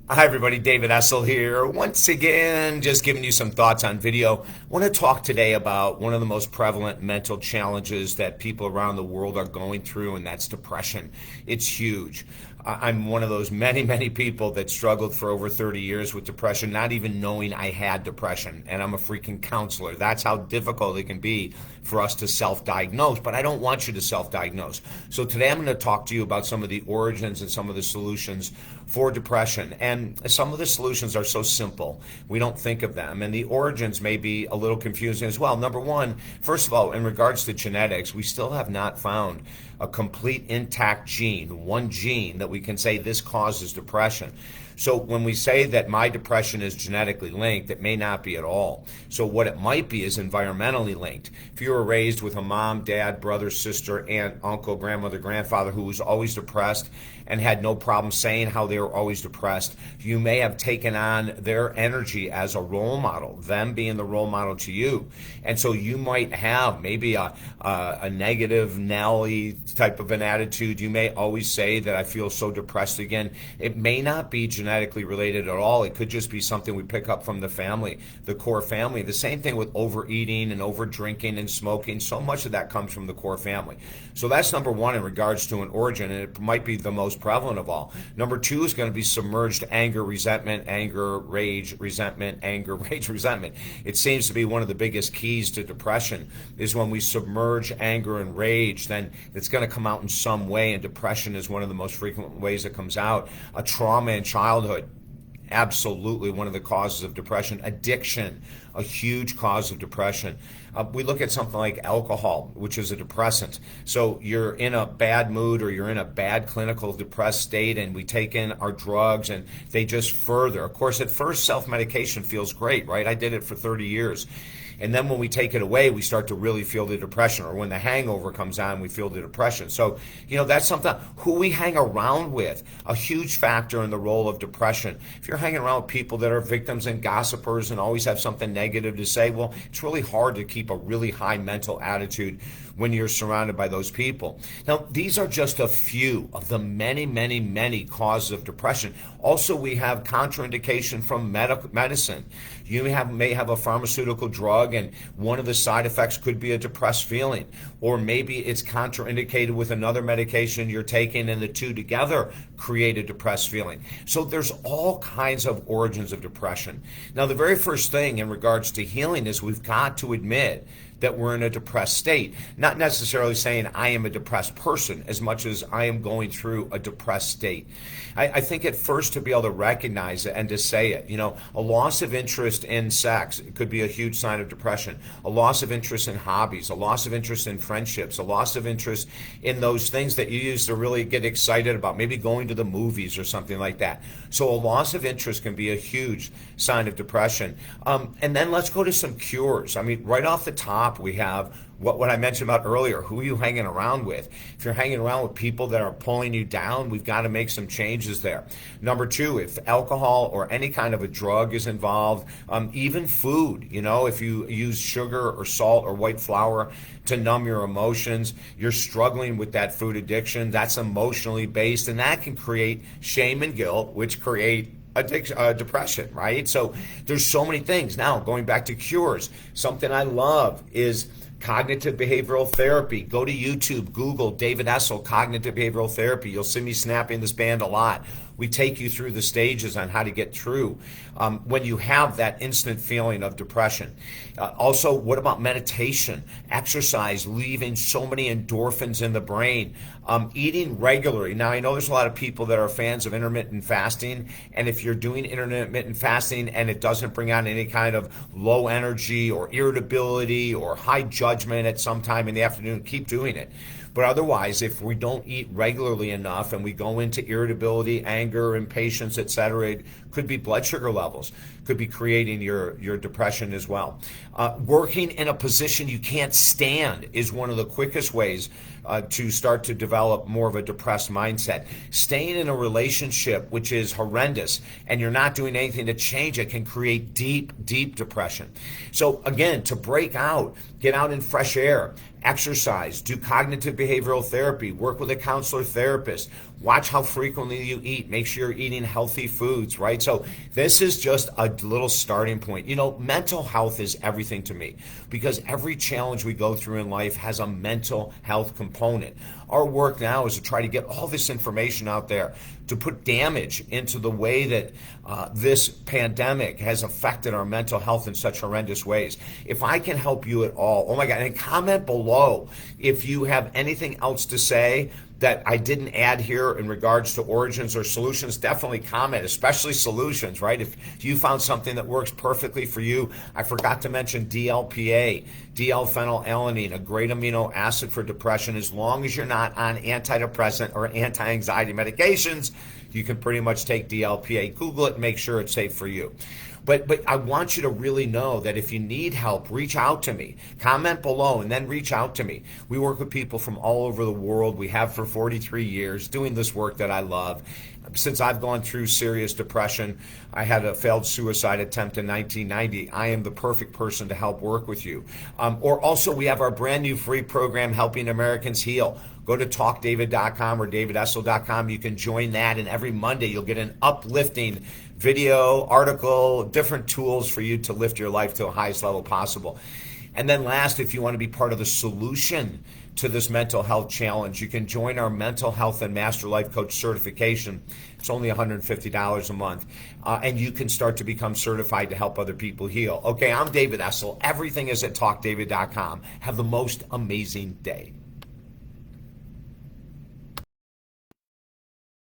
Hi, everybody. David Essel here. Once again, just giving you some thoughts on video. I want to talk today about one of the most prevalent mental challenges that people around the world are going through, and that's depression. It's huge. I'm one of those many people that struggled for over 30 years with depression, not even knowing I had depression. And I'm a freaking counselor. That's how difficult it can be for us to self-diagnose. But I don't want you to self-diagnose. So today I'm going to talk to you about some of the origins and some of the solutions for depression. And some of the solutions are so simple, we don't think of them. And the origins may be a little confusing as well. Number one, first of all, in regards to genetics, we still have not found a complete intact gene, one gene that we can say this causes depression. So when we say that my depression is genetically linked, it may not be at all. So what it might be is environmentally linked. If you were raised with a mom, dad, brother, sister, aunt, uncle, grandmother, grandfather who was always depressed and had no problem saying how they were always depressed, you may have taken on their energy as a role model, them being the role model to you. And so you might have maybe a negative Nelly type of an attitude. You may always say that I feel so depressed again. It may not be genetically related at all. It could just be something we pick up from the family, the core family. The same thing with overeating and over drinking and smoking. So much of that comes from the core family. So that's number one in regards to an origin, and it might be the most prevalent of all. Number two is going to be submerged anger, resentment, anger, rage, resentment, anger, rage, resentment. It seems to be one of the biggest keys to depression is when we submerge anger and rage, then it's going to come out in some way, and depression is one of the most frequent ways it comes out. A trauma in childhood, absolutely one of the causes of depression. Addiction, a huge cause of depression. We look at something like alcohol, which is a depressant. So you're in a bad mood or you're in a bad clinical depressed state, and we take in our drugs and they just further. Of course, at first self-medication feels great, right? I did it for 30 years. And then when we take it away, we start to really feel the depression. Or when the hangover comes on, we feel the depression. So, that's something. Who we hang around with, a huge factor in the role of depression. If you're hanging around with people that are victims and gossipers and always have something negative to say, well, it's really hard to keep a really high mental attitude when you're surrounded by those people. Now, these are just a few of the many causes of depression. Also, we have contraindication from medicine. You may have a pharmaceutical drug, and one of the side effects could be a depressed feeling. Or maybe it's contraindicated with another medication you're taking, and the two together create a depressed feeling. So there's all kinds of origins of depression. Now, the very first thing in regards to healing is we've got to admit that we're in a depressed state. Not necessarily saying I am a depressed person as much as I am going through a depressed state. I think at first to be able to recognize it and to say it, a loss of interest in sex could be a huge sign of depression. A loss of interest in hobbies, a loss of interest in friendships, a loss of interest in those things that you used to really get excited about, maybe going to the movies or something like that. So a loss of interest can be a huge sign of depression. And then let's go to some cures. I mean, right off the top, we have what I mentioned about earlier. Who are you hanging around with? If you're hanging around with people that are pulling you down, we've got to make some changes there. Number two, if alcohol or any kind of a drug is involved, even food, if you use sugar or salt or white flour to numb your emotions, you're struggling with that food addiction, that's emotionally based, and that can create shame and guilt, which create depression, right? So there's so many things. Now, going back to cures, something I love is cognitive behavioral therapy. Go to YouTube, Google David Essel, cognitive behavioral therapy. You'll see me snapping this band a lot. We take you through the stages on how to get through when you have that instant feeling of depression. Also, what about meditation, exercise, leaving so many endorphins in the brain, eating regularly. Now, I know there's a lot of people that are fans of intermittent fasting, and if you're doing intermittent fasting and it doesn't bring on any kind of low energy or irritability or high judgment at some time in the afternoon, keep doing it. But otherwise, if we don't eat regularly enough and we go into irritability, anger, impatience, etc., it could be blood sugar levels, could be creating your depression as well. Working in a position you can't stand is one of the quickest ways to start to develop more of a depressed mindset. Staying in a relationship which is horrendous and you're not doing anything to change it can create deep depression. So again, to break out, get out in fresh air, exercise, do cognitive behavioral therapy, work with a counselor therapist, watch how frequently you eat, make sure you're eating healthy foods, right? So this is just a little starting point. You know, mental health is everything to me because every challenge we go through in life has a mental health component. Our work now is to try to get all this information out there to put damage into the way that this pandemic has affected our mental health in such horrendous ways. If I can help you at all, oh my God, and comment below if you have anything else to say that I didn't add here in regards to origins or solutions. Definitely comment, especially solutions, right? If you found something that works perfectly for you. I forgot to mention DLPA, D-L-phenylalanine, a great amino acid for depression. As long as you're not on antidepressant or anti-anxiety medications, you can pretty much take DLPA. Google it and make sure it's safe for you. But I want you to really know that if you need help, reach out to me. Comment below and then reach out to me. We work with people from all over the world. We have for 43 years doing this work that I love. Since I've gone through serious depression, I had a failed suicide attempt in 1990. I am the perfect person to help work with you. Or also, we have our brand new free program, Helping Americans Heal. Go to talkdavid.com or davidessel.com. You can join that, and every Monday you'll get an uplifting video, article, different tools for you to lift your life to the highest level possible. And then last, if you want to be part of the solution to this mental health challenge, you can join our Mental Health and Master Life Coach certification. It's only $150 a month. And you can start to become certified to help other people heal. Okay, I'm David Essel. Everything is at talkdavid.com. Have the most amazing day.